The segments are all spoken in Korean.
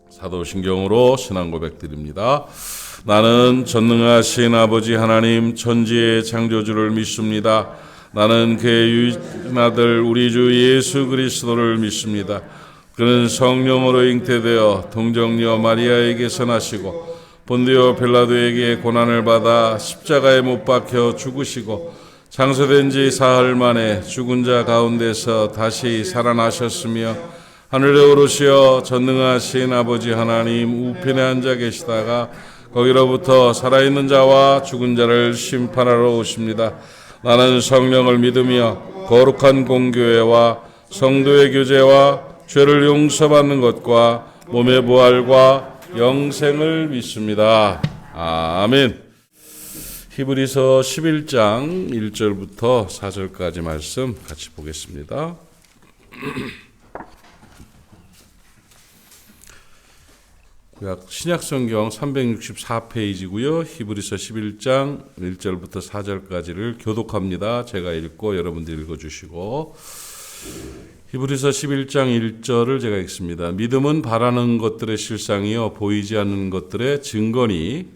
사도신경으로 신앙 고백드립니다. 나는 전능하신 아버지 하나님 천지의 창조주를 믿습니다. 나는 그의 유일한 아들 우리 주 예수 그리스도를 믿습니다. 그는 성령으로 잉태되어 동정녀 마리아에게서 나시고 본디오 빌라도에게 고난을 받아 십자가에 못 박혀 죽으시고 장사된 지 사흘 만에 죽은 자 가운데서 다시 살아나셨으며 하늘에 오르시어 전능하신 아버지 하나님 우편에 앉아 계시다가 거기로부터 살아있는 자와 죽은 자를 심판하러 오십니다. 나는 성령을 믿으며 거룩한 공교회와 성도의 교제와 죄를 용서받는 것과 몸의 부활과 영생을 믿습니다. 아멘. 히브리서 11장 1절부터 4절까지 말씀 같이 보겠습니다. 신약성경 364페이지고요. 히브리서 11장 1절부터 4절까지를 교독합니다. 제가 읽고 여러분들 읽어주시고, 히브리서 11장 1절을 제가 읽습니다. 믿음은 바라는 것들의 실상이요 보이지 않는 것들의 증거니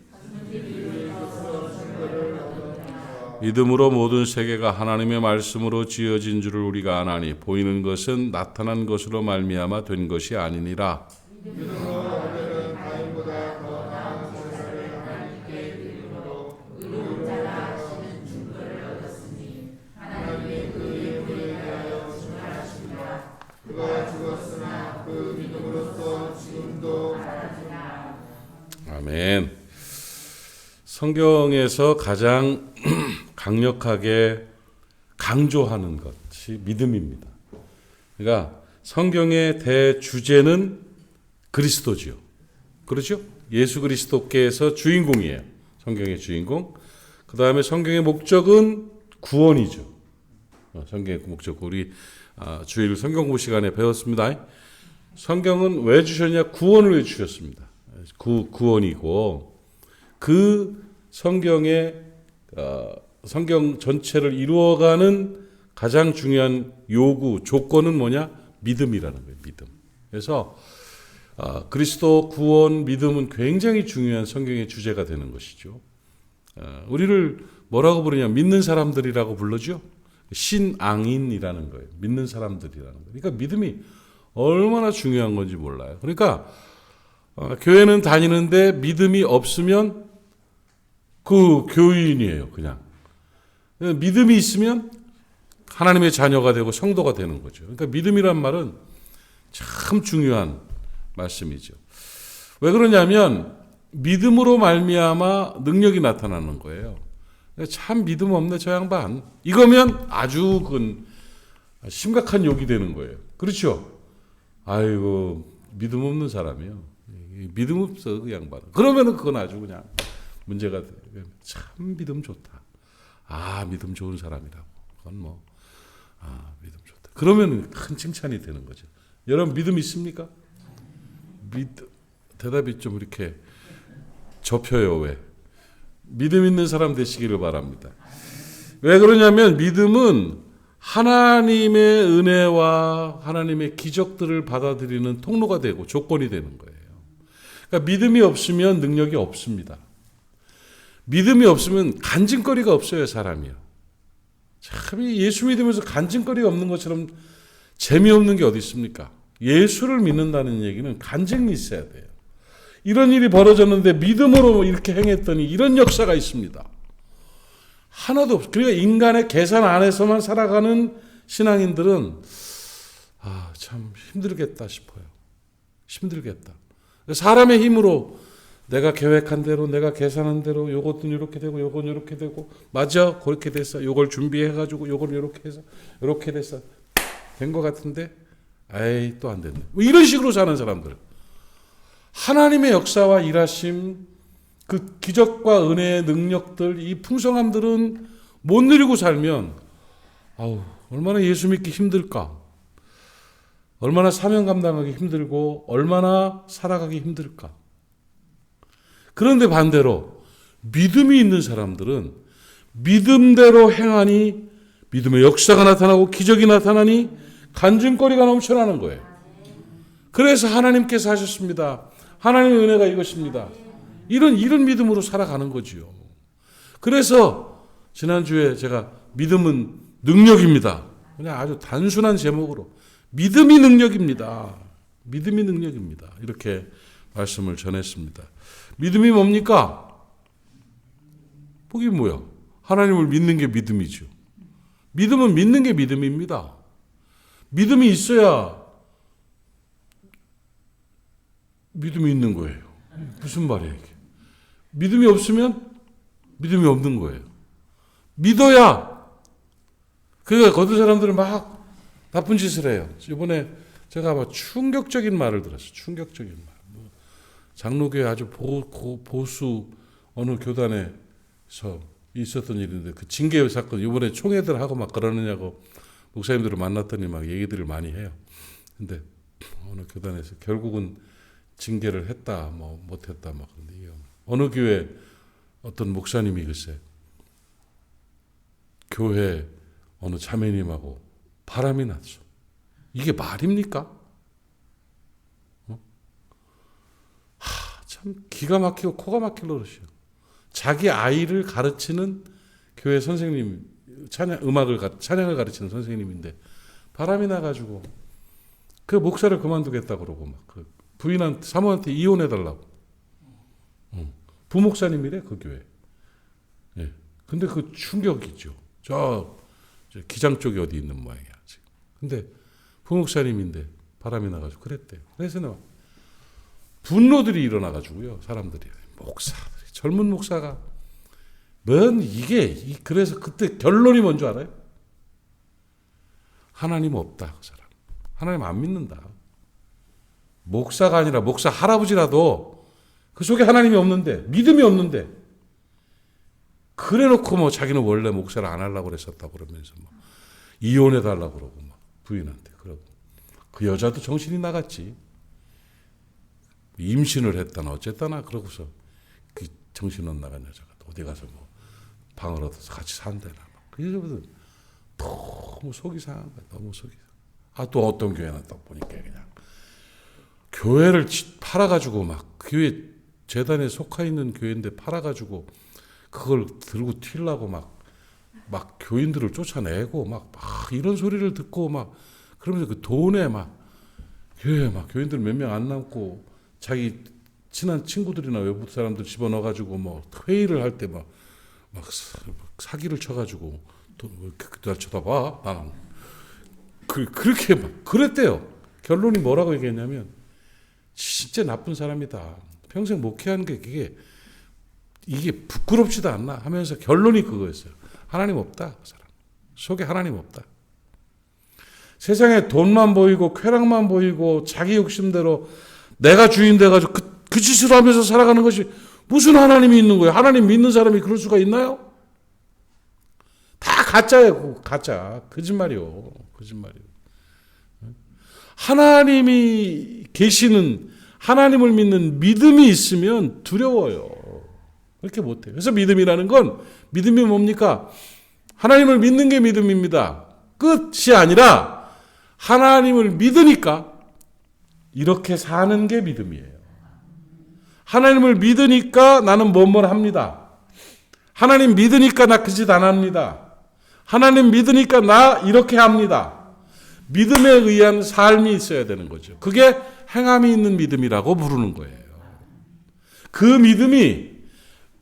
믿음으로 모든 세계가 하나님의 말씀으로 지어진 줄을 우리가 아나니 보이는 것은 나타난 것으로 말미암아 된 것이 아니니라. 아멘. 성경에서 가장 강력하게 강조하는 것이 믿음입니다. 그러니까 성경의 대주제는 그리스도지요. 그렇죠? 예수 그리스도께서 주인공이에요. 성경의 주인공. 그 다음에 성경의 목적은 구원이죠. 성경의 목적, 우리 주일 성경 공부 시간에 배웠습니다. 성경은 왜 주셨냐? 구원을 위해 주셨습니다. 구원이고 그 성경의 성경 전체를 이루어가는 가장 중요한 요구, 조건은 뭐냐? 믿음이라는 거예요. 믿음. 그래서 그리스도 구원, 믿음은 굉장히 중요한 성경의 주제가 되는 것이죠. 우리를 뭐라고 부르냐? 믿는 사람들이라고 불러죠. 신앙인이라는 거예요. 믿는 사람들이라는 거예요. 그러니까 믿음이 얼마나 중요한 건지 몰라요. 그러니까 교회는 다니는데 믿음이 없으면 그 교인이에요. 그냥 믿음이 있으면 하나님의 자녀가 되고 성도가 되는 거죠. 그러니까 믿음이란 말은 참 중요한 말씀이죠. 왜 그러냐면 믿음으로 말미암아 능력이 나타나는 거예요. 참 믿음 없네 저 양반. 이거면 아주 그건 심각한 욕이 되는 거예요. 그렇죠? 아이고 믿음 없는 사람이요. 믿음 없어 그 양반은. 그러면은 그건 아주 그냥 문제가 돼요. 참 믿음 좋다. 믿음 좋은 사람이라고. 그건 믿음 좋다. 그러면 큰 칭찬이 되는 거죠. 여러분 믿음 있습니까? 대답이 좀 이렇게 접혀요. 왜? 믿음 있는 사람 되시기를 바랍니다. 왜 그러냐면 믿음은 하나님의 은혜와 하나님의 기적들을 받아들이는 통로가 되고 조건이 되는 거예요. 그러니까 믿음이 없으면 능력이 없습니다. 믿음이 없으면 간증거리가 없어요, 사람이요. 참 예수 믿으면서 간증거리가 없는 것처럼 재미없는 게 어디 있습니까? 예수를 믿는다는 얘기는 간증이 있어야 돼요. 이런 일이 벌어졌는데 믿음으로 이렇게 행했더니 이런 역사가 있습니다. 하나도 없어요. 그러니까 인간의 계산 안에서만 살아가는 신앙인들은 참 힘들겠다 싶어요. 힘들겠다. 사람의 힘으로 내가 계획한 대로 내가 계산한 대로 요것은 이렇게 되고 요건 이렇게 되고 맞아 그렇게 됐어. 요걸 준비해가지고 요걸 이렇게 해서 이렇게 됐어. 된 것 같은데 에이 또 안 됐네. 이런 식으로 사는 사람들. 하나님의 역사와 일하심, 그 기적과 은혜의 능력들, 이 풍성함들은 못 누리고 살면 얼마나 예수 믿기 힘들까? 얼마나 사명 감당하기 힘들고 얼마나 살아가기 힘들까? 그런데 반대로 믿음이 있는 사람들은 믿음대로 행하니 믿음의 역사가 나타나고 기적이 나타나니 간증거리가 넘쳐나는 거예요. 그래서 하나님께서 하셨습니다. 하나님의 은혜가 이것입니다. 이런 믿음으로 살아가는 거지요. 그래서 지난주에 제가 믿음은 능력입니다. 그냥 아주 단순한 제목으로 믿음이 능력입니다. 믿음이 능력입니다. 이렇게 말씀을 전했습니다. 믿음이 뭡니까? 그게 뭐야? 하나님을 믿는 게 믿음이죠. 믿음은 믿는 게 믿음입니다. 믿음이 있어야 믿음이 있는 거예요. 무슨 말이에요, 이게? 믿음이 없으면 믿음이 없는 거예요. 믿어야. 그러니까 거듭 사람들은 막 나쁜 짓을 해요. 이번에 제가 막 충격적인 말을 들었어요. 충격적인 말. 장로교회 아주 보수 어느 교단에서 있었던 일인데 그 징계 사건 이번에 총회들하고 막 그러느냐고 목사님들을 만났더니 막 얘기들을 많이 해요. 근데 어느 교단에서 결국은 징계를 했다, 뭐 못했다, 막 그런데 어느 교회 어떤 목사님이 글쎄 교회 어느 자매님하고 바람이 났어. 이게 말입니까? 참 기가 막히고 코가 막힐 노릇이요. 자기 아이를 가르치는 교회 선생님, 찬양을 가르치는 선생님인데 바람이 나가지고 그 목사를 그만두겠다 그러고 막 그 부인한테 사모한테 이혼해 달라고. 부목사님이래 그 교회. 예. 근데 그 충격이죠. 저 기장 쪽에 어디 있는 모양이야 지금. 근데 부목사님인데 바람이 나가지고 그랬대요. 그래서 분노들이 일어나가지고요. 사람들이 목사들이 젊은 목사가 그래서 그때 결론이 뭔지 알아요? 하나님 없다 그 사람. 하나님 안 믿는다. 목사가 아니라 목사 할아버지라도 그 속에 하나님이 없는데 믿음이 없는데 그래놓고 뭐 자기는 원래 목사를 안 하려고 그랬었다 그러면서 뭐 이혼해 달라고 그러고 막 부인한테 그러고 그 여자도 정신이 나갔지. 임신을 했다나 어쨌다나 그러고서 그 정신은 나간 여자가 어디 가서 뭐 방을 얻어서 같이 산다나 막 그래서 너무 속이 상한 거야. 너무 속이 상한. 또 어떤 교회는 또 보니까 그냥 교회를 팔아가지고 막 교회 재단에 속해 있는 교회인데 팔아가지고 그걸 들고 튀려고 막 교인들을 쫓아내고 막 이런 소리를 듣고 막 그러면서 그 돈에 막 교회에 막 교인들 몇 명 안 남고 자기 친한 친구들이나 외부 사람들 집어넣어가지고 뭐 회의를 할 때 막 사기를 쳐가지고 날 쳐다봐 나는 그렇게 막 그랬대요. 결론이 뭐라고 얘기했냐면 진짜 나쁜 사람이다. 평생 목회하는 게 이게 부끄럽지도 않나 하면서 결론이 그거였어요. 하나님 없다. 그 사람 속에 하나님 없다. 세상에 돈만 보이고 쾌락만 보이고 자기 욕심대로 내가 주인 돼가지고 그 짓을 하면서 살아가는 것이 무슨 하나님이 있는 거예요? 하나님 믿는 사람이 그럴 수가 있나요? 다 가짜예요. 가짜. 거짓말이요. 하나님이 계시는 하나님을 믿는 믿음이 있으면 두려워요. 그렇게 못해요. 그래서 믿음이라는 건 믿음이 뭡니까? 하나님을 믿는 게 믿음입니다. 끝이 아니라 하나님을 믿으니까 이렇게 사는 게 믿음이에요. 하나님을 믿으니까 나는 뭐뭐 합니다. 하나님 믿으니까 나 그 짓 안 합니다. 하나님 믿으니까 나 이렇게 합니다. 믿음에 의한 삶이 있어야 되는 거죠. 그게 행함이 있는 믿음이라고 부르는 거예요. 그 믿음이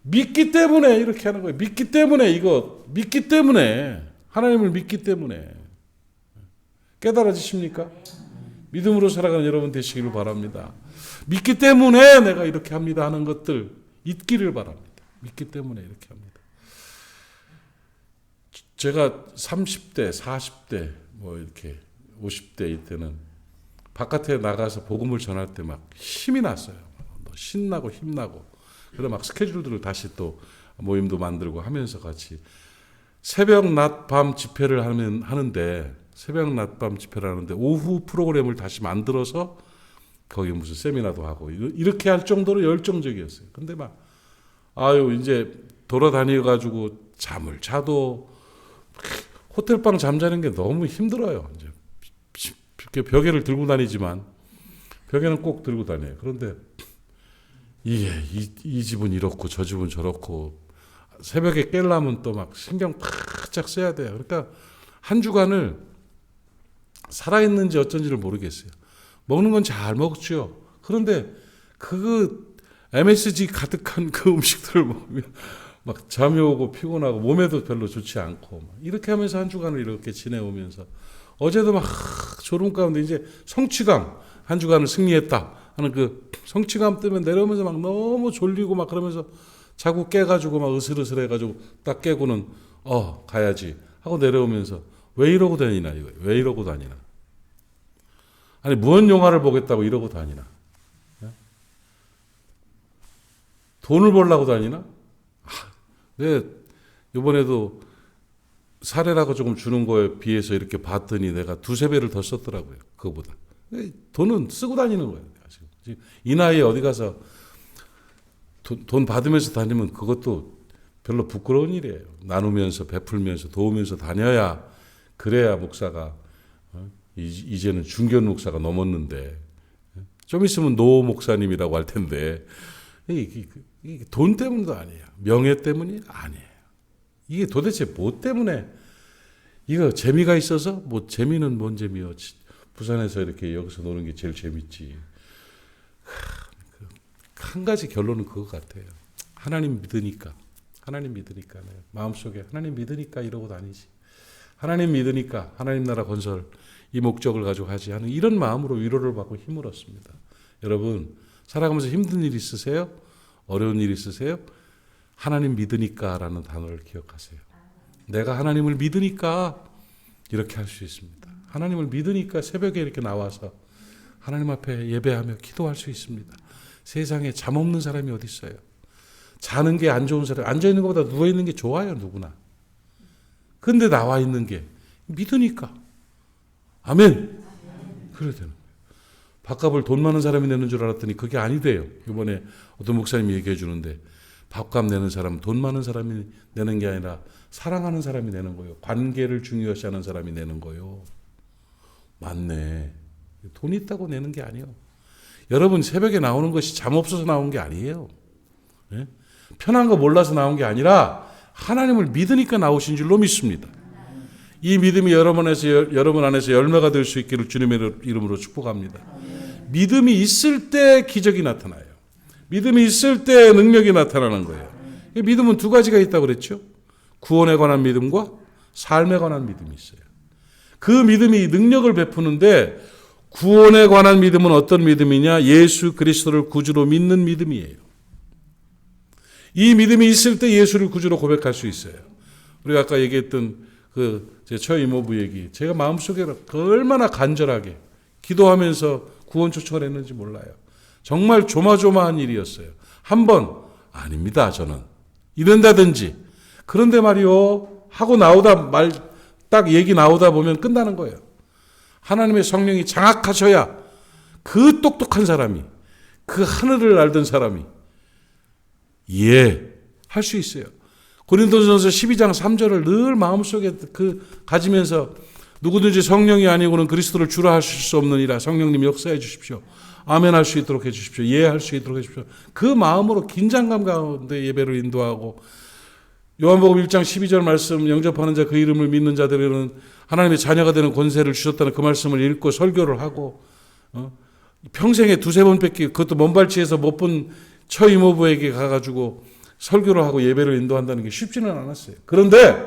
믿기 때문에 이렇게 하는 거예요. 믿기 때문에 하나님을 믿기 때문에 깨달아지십니까? 믿음으로 살아가는 여러분 되시기를 바랍니다. 믿기 때문에 내가 이렇게 합니다 하는 것들 있기를 바랍니다. 믿기 때문에 이렇게 합니다. 제가 30대, 40대, 뭐 이렇게 50대 이때는 바깥에 나가서 복음을 전할 때 막 힘이 났어요. 신나고 힘나고. 그래서 막 스케줄들을 다시 또 모임도 만들고 하면서 같이 새벽, 낮, 밤 집회를 하는데 새벽, 낮, 밤 집회를 하는데 오후 프로그램을 다시 만들어서 거기 무슨 세미나도 하고 이렇게 할 정도로 열정적이었어요. 근데 막 이제 돌아다녀가지고 잠을 자도 호텔방 잠자는 게 너무 힘들어요. 이제 벽에를 들고 다니지만 벽에는 꼭 들고 다녀요. 그런데 이게 이 집은 이렇고 저 집은 저렇고 새벽에 깰려면 또 막 신경 바짝 써야 돼요. 그러니까 한 주간을 살아있는지 어쩐지를 모르겠어요. 먹는 건 잘 먹죠. 그런데 그 MSG 가득한 그 음식들을 먹으면 막 잠이 오고 피곤하고 몸에도 별로 좋지 않고 이렇게 하면서 한 주간을 이렇게 지내오면서 어제도 막 졸음 가운데 이제 성취감, 한 주간을 승리했다 하는 그 성취감 때문에 내려오면서 막 너무 졸리고 막 그러면서 자꾸 깨가지고 막 으슬으슬해가지고 딱 깨고는 가야지 하고 내려오면서 왜 이러고 다니나 이거예요. 왜 이러고 다니나. 아니 무언 영화를 보겠다고 이러고 다니나. 돈을 벌려고 다니나? 내 이번에도 사례라고 조금 주는 거에 비해서 이렇게 봤더니 내가 2-3배를 더 썼더라고요. 그거보다. 돈은 쓰고 다니는 거예요. 지금 이 나이에 어디 가서 돈 받으면서 다니면 그것도 별로 부끄러운 일이에요. 나누면서 베풀면서 도우면서 다녀야 그래야 목사가 이제는 중견 목사가 넘었는데 좀 있으면 노 목사님이라고 할 텐데 이게 돈 때문도 아니에요. 명예 때문이 아니에요. 이게 도대체 뭐 때문에 이거 재미가 있어서 뭐 재미는 뭔 재미요. 부산에서 이렇게 여기서 노는 게 제일 재밌지. 한 가지 결론은 그거 같아요. 하나님 믿으니까 마음속에 하나님 믿으니까 이러고 다니지. 하나님 믿으니까 하나님 나라 건설 이 목적을 가지고 하지 하는 이런 마음으로 위로를 받고 힘을 얻습니다. 여러분 살아가면서 힘든 일 있으세요? 어려운 일 있으세요? 하나님 믿으니까라는 단어를 기억하세요. 내가 하나님을 믿으니까 이렇게 할 수 있습니다. 하나님을 믿으니까 새벽에 이렇게 나와서 하나님 앞에 예배하며 기도할 수 있습니다. 세상에 잠 없는 사람이 어디 있어요? 자는 게 안 좋은 사람, 앉아 있는 것보다 누워 있는 게 좋아요, 누구나. 근데 나와 있는 게 믿으니까. 아멘. 그래야 되는 거예요. 밥값을 돈 많은 사람이 내는 줄 알았더니 그게 아니대요. 이번에 어떤 목사님이 얘기해 주는데 밥값 내는 사람은 돈 많은 사람이 내는 게 아니라 사랑하는 사람이 내는 거예요. 관계를 중요시하는 사람이 내는 거예요. 맞네. 돈 있다고 내는 게 아니에요. 여러분 새벽에 나오는 것이 잠 없어서 나온 게 아니에요. 네? 편한 거 몰라서 나온 게 아니라 하나님을 믿으니까 나오신 줄로 믿습니다. 이 믿음이 여러분 안에서 열매가 될 수 있기를 주님의 이름으로 축복합니다. 믿음이 있을 때 기적이 나타나요. 믿음이 있을 때 능력이 나타나는 거예요. 믿음은 2가지가 있다고 그랬죠. 구원에 관한 믿음과 삶에 관한 믿음이 있어요. 그 믿음이 능력을 베푸는데 구원에 관한 믿음은 어떤 믿음이냐? 예수 그리스도를 구주로 믿는 믿음이에요. 이 믿음이 있을 때 예수를 구주로 고백할 수 있어요. 우리가 아까 얘기했던 제 처이모부 얘기, 제가 마음속에 얼마나 간절하게 기도하면서 구원 초청을 했는지 몰라요. 정말 조마조마한 일이었어요. 한번 아닙니다 저는 이런다든지 그런데 말이요 하고 나오다 딱 얘기 나오다 보면 끝나는 거예요. 하나님의 성령이 장악하셔야 그 똑똑한 사람이 그 하늘을 알던 사람이 이해할 수 있어요. 고린도전서 12장 3절을 늘 마음속에 가지면서 누구든지 성령이 아니고는 그리스도를 주로 하실 수 없느니라. 성령님 역사해 주십시오. 아멘 할 수 있도록 해 주십시오. 이해할 수 있도록 해 주십시오. 그 마음으로 긴장감 가운데 예배를 인도하고 요한복음 1장 12절 말씀 영접하는 자 그 이름을 믿는 자들에게는 하나님의 자녀가 되는 권세를 주셨다는 그 말씀을 읽고 설교를 하고 평생에 2-3번 뺏기 그것도 먼발치에서 못 본 처이모부에게 가가지고 설교를 하고 예배를 인도한다는 게 쉽지는 않았어요. 그런데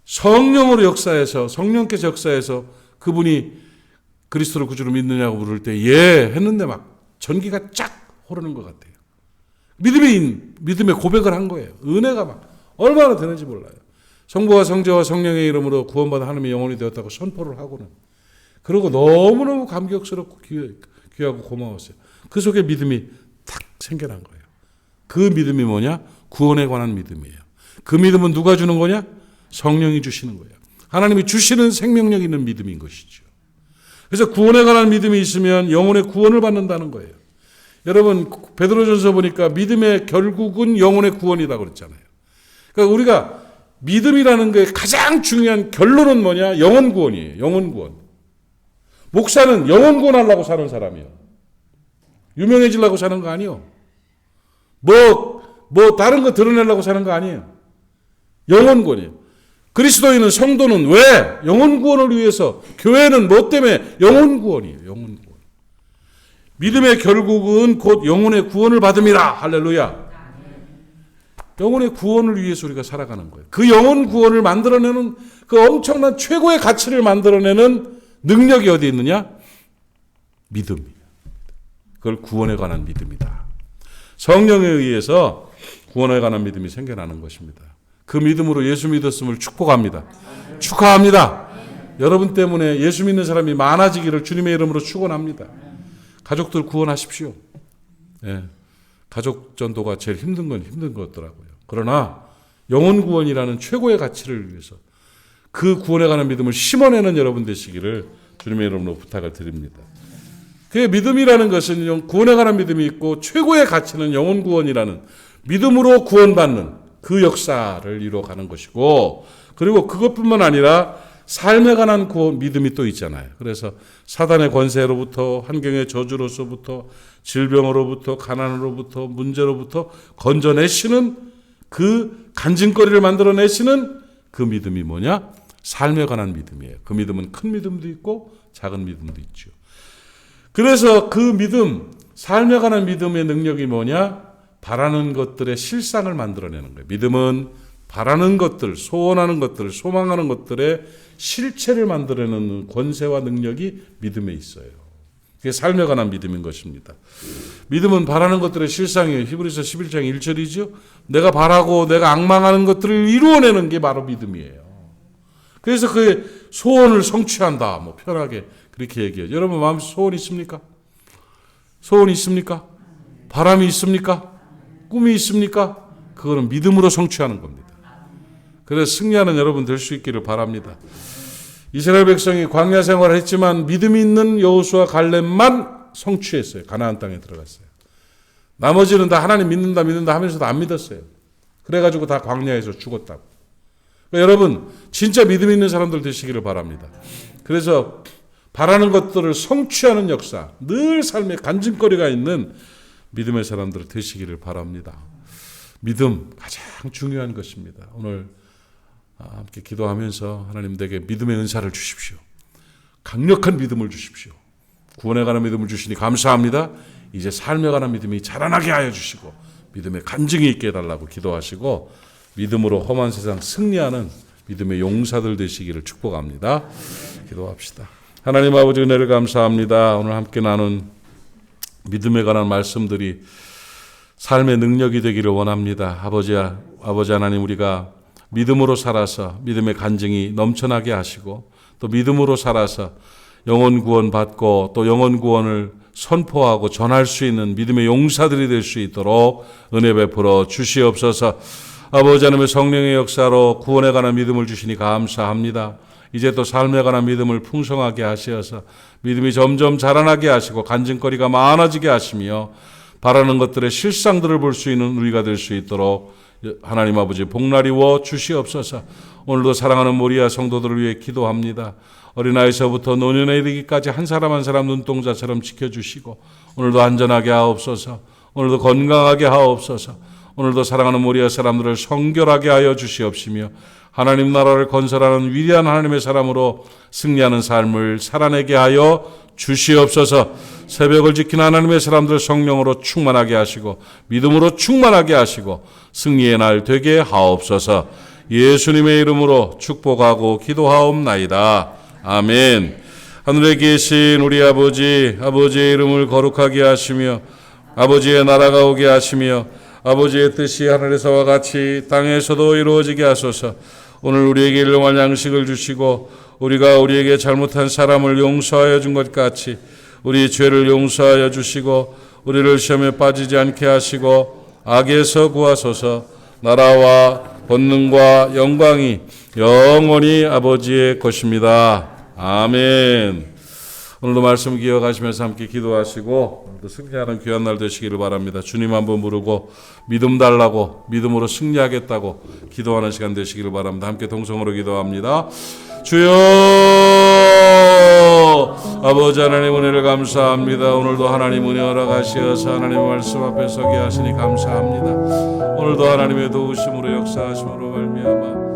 성령으로 역사해서 성령께서 역사해서 그분이 그리스도를 구주로 믿느냐고 물을 때 예 했는데 막 전기가 쫙 흐르는 것 같아요. 믿음의 고백을 한 거예요. 은혜가 막 얼마나 되는지 몰라요. 성부와 성자와 성령의 이름으로 구원받은 하나님의 영혼이 되었다고 선포를 하고는 그러고 너무너무 감격스럽고 귀하고 고마웠어요. 그 속에 믿음이 탁 생겨난 거예요. 그 믿음이 뭐냐? 구원에 관한 믿음이에요. 그 믿음은 누가 주는 거냐? 성령이 주시는 거예요. 하나님이 주시는 생명력 있는 믿음인 것이죠. 그래서 구원에 관한 믿음이 있으면 영혼의 구원을 받는다는 거예요. 여러분 베드로전서 보니까 믿음의 결국은 영혼의 구원이라고 그랬잖아요. 그러니까 우리가 믿음이라는 게 가장 중요한 결론은 뭐냐? 영혼 구원이에요. 영혼 구원. 목사는 영혼 구원하려고 사는 사람이에요. 유명해지려고 사는 거 아니에요. 뭐 다른 거 드러내려고 사는 거 아니에요. 영혼 구원이에요. 그리스도인은 성도는 왜? 영혼 구원을 위해서. 교회는 뭐 때문에? 영혼 구원이에요. 영혼 구원. 믿음의 결국은 곧 영혼의 구원을 받음이라. 할렐루야. 영혼의 구원을 위해서 우리가 살아가는 거예요. 그 영혼 구원을 만들어내는 그 엄청난 최고의 가치를 만들어내는 능력이 어디 있느냐? 믿음이에요. 그걸 구원에 관한 믿음이다. 성령에 의해서 구원에 관한 믿음이 생겨나는 것입니다. 그 믿음으로 예수 믿었음을 축복합니다. 축하합니다. 여러분 때문에 예수 믿는 사람이 많아지기를 주님의 이름으로 축원합니다. 가족들 구원하십시오. 예. 가족 전도가 제일 힘든 건 힘든 거더라고요. 그러나 영혼 구원이라는 최고의 가치를 위해서 그 구원에 관한 믿음을 심어내는 여러분 되시기를 주님의 이름으로 부탁을 드립니다. 그 믿음이라는 것은 구원에 관한 믿음이 있고 최고의 가치는 영혼 구원이라는 믿음으로 구원받는 그 역사를 이루어가는 것이고, 그리고 그것뿐만 아니라 삶에 관한 믿음이 또 있잖아요. 그래서 사단의 권세로부터, 환경의 저주로서부터, 질병으로부터, 가난으로부터, 문제로부터 건져내시는 그 간증거리를 만들어내시는 그 믿음이 뭐냐? 삶에 관한 믿음이에요. 그 믿음은 큰 믿음도 있고 작은 믿음도 있죠. 그래서 그 믿음, 삶에 관한 믿음의 능력이 뭐냐? 바라는 것들의 실상을 만들어내는 거예요. 믿음은 바라는 것들, 소원하는 것들, 소망하는 것들의 실체를 만들어내는 권세와 능력이 믿음에 있어요. 그게 삶에 관한 믿음인 것입니다. 믿음은 바라는 것들의 실상이에요. 히브리서 11장 1절이죠. 내가 바라고 내가 앙망하는 것들을 이루어내는 게 바로 믿음이에요. 그래서 그 소원을 성취한다. 뭐 편하게 그렇게 얘기해요. 여러분 마음속에 소원이 있습니까? 소원이 있습니까? 바람이 있습니까? 꿈이 있습니까? 그거는 믿음으로 성취하는 겁니다. 그래서 승리하는 여러분 될 수 있기를 바랍니다. 이스라엘 백성이 광야 생활을 했지만 믿음이 있는 여호수아 갈렙만 성취했어요. 가나안 땅에 들어갔어요. 나머지는 다 하나님 믿는다 하면서도 안 믿었어요. 그래가지고 다 광야에서 죽었다고. 그러니까 여러분 진짜 믿음 있는 사람들 되시기를 바랍니다. 그래서 바라는 것들을 성취하는 역사, 늘 삶에 간증거리가 있는 믿음의 사람들 되시기를 바랍니다. 믿음 가장 중요한 것입니다. 오늘 함께 기도하면서 하나님 내게 믿음의 은사를 주십시오. 강력한 믿음을 주십시오. 구원에 관한 믿음을 주시니 감사합니다. 이제 삶에 관한 믿음이 자라나게 하여 주시고 믿음의 간증이 있게 해달라고 기도하시고 믿음으로 험한 세상 승리하는 믿음의 용사들 되시기를 축복합니다. 기도합시다. 하나님 아버지 은혜를 감사합니다. 오늘 함께 나눈 믿음에 관한 말씀들이 삶의 능력이 되기를 원합니다. 아버지 하나님 우리가 믿음으로 살아서 믿음의 간증이 넘쳐나게 하시고 또 믿음으로 살아서 영혼 구원 받고 또 영혼 구원을 선포하고 전할 수 있는 믿음의 용사들이 될 수 있도록 은혜 베풀어 주시옵소서. 아버지 하나님의 성령의 역사로 구원에 관한 믿음을 주시니 감사합니다. 이제 또 삶에 관한 믿음을 풍성하게 하시어서 믿음이 점점 자라나게 하시고 간증거리가 많아지게 하시며 바라는 것들의 실상들을 볼 수 있는 우리가 될 수 있도록 하나님 아버지 복날이워 주시옵소서. 오늘도 사랑하는 모리아 성도들을 위해 기도합니다. 어린아이서부터 노년에 이르기까지 한 사람 한 사람 눈동자처럼 지켜주시고 오늘도 안전하게 하옵소서. 오늘도 건강하게 하옵소서. 오늘도 사랑하는 모리아 사람들을 성결하게 하여 주시옵시며 하나님 나라를 건설하는 위대한 하나님의 사람으로 승리하는 삶을 살아내게 하여 주시옵소서. 새벽을 지키는 하나님의 사람들 성령으로 충만하게 하시고 믿음으로 충만하게 하시고 승리의 날 되게 하옵소서. 예수님의 이름으로 축복하고 기도하옵나이다. 아멘. 하늘에 계신 우리 아버지, 아버지의 이름을 거룩하게 하시며 아버지의 나라가 오게 하시며 아버지의 뜻이 하늘에서와 같이 땅에서도 이루어지게 하소서. 오늘 우리에게 일용할 양식을 주시고 우리가 우리에게 잘못한 사람을 용서하여 준 것 같이 우리 죄를 용서하여 주시고 우리를 시험에 빠지지 않게 하시고 악에서 구하소서. 나라와 권능과 영광이 영원히 아버지의 것입니다. 아멘. 오늘도 말씀 기억하시면서 함께 기도하시고 오늘도 승리하는 귀한 날 되시기를 바랍니다. 주님 한번 부르고 믿음 달라고 믿음으로 승리하겠다고 기도하는 시간 되시기를 바랍니다. 함께 동성으로 기도합니다. 주여 아버지 하나님 은혜를 감사합니다. 오늘도 하나님 은혜 허락하시어서 하나님의 말씀 앞에 서게 하시니 감사합니다. 오늘도 하나님의 도우심으로 역사하심으로 말미암아